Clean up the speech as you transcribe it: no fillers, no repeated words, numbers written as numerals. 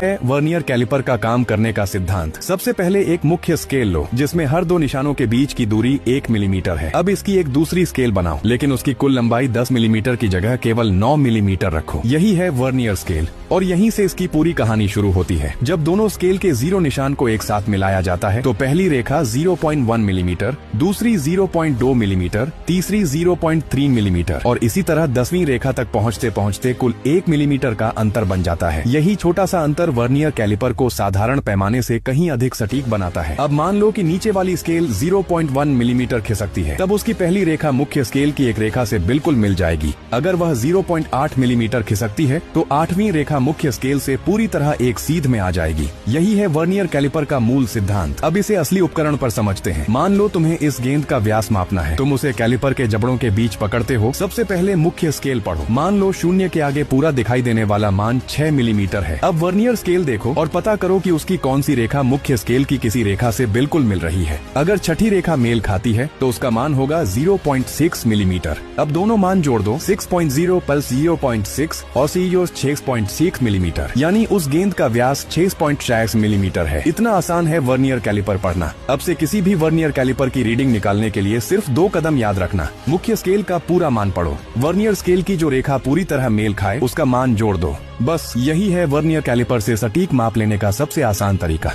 है vernier caliper का काम करने का सिद्धांत। सबसे पहले एक मुख्य स्केल लो जिसमें हर दो निशानों के बीच की दूरी 1 मिलीमीटर है। अब इसकी एक दूसरी स्केल बनाओ, लेकिन उसकी कुल लंबाई 10 मिलीमीटर की जगह केवल 9 मिलीमीटर रखो। यही है वर्नियर स्केल और यहीं से इसकी पूरी कहानी शुरू होती है। जब दोनों स्केल के 0 निशान को एक साथ मिलाया जाता है तो पहली रेखा 0.1 मिलीमीटर, दूसरी 0.2 मिलीमीटर, तीसरी 0.3 मिलीमीटर और इसी तरह 10वीं रेखा तक पहुँचते पहुँचते कुल 1 मिलीमीटर का अंतर बन जाता है। यही छोटा सा अंतर वर्नियर कैलिपर को साधारण पैमाने से कहीं अधिक सटीक बनाता है। अब मान लो कि नीचे वाली स्केल 0.1 मिलीमीटर खिसकती है, तब उसकी पहली रेखा मुख्य स्केल की एक रेखा से बिल्कुल मिल जाएगी। अगर वह 0.8 मिलीमीटर खिसकती है तो 8वीं रेखा मुख्य स्केल से पूरी तरह एक सीध में आ जाएगी। यही है वर्नियर कैलिपर का मूल सिद्धांत। अब इसे असली उपकरण पर समझते हैं। मान लो तुम्हें इस गेंद का व्यास मापना है। तुम उसे कैलिपर के जबड़ों के बीच पकड़ते हो। सबसे पहले मुख्य स्केल पढ़ो। मान लो 0 के आगे पूरा दिखाई देने वाला मान 6 मिलीमीटर है। अब वर्नियर स्केल देखो और पता करो कि उसकी कौन सी रेखा मुख्य स्केल की किसी रेखा से बिल्कुल मिल रही है। अगर छठी रेखा मेल खाती है तो उसका मान होगा 0.6 मिलीमीटर। अब दोनों मान जोड़ दो, 6.0 प्लस 0.6 और 6.6 मिलीमीटर, यानी उस गेंद का व्यास 6.6 मिलीमीटर है। इतना आसान है वर्नियर कैलिपर पढ़ना। अब से किसी भी वर्नियर कैलिपर की रीडिंग निकालने के लिए सिर्फ 2 कदम याद रखना। मुख्य स्केल का पूरा मान पढ़ो, वर्नियर स्केल की जो रेखा पूरी तरह मेल खाए उसका मान जोड़ दो। बस यही है वर्नियर कैलिपर से सटीक माप लेने का सबसे आसान तरीका।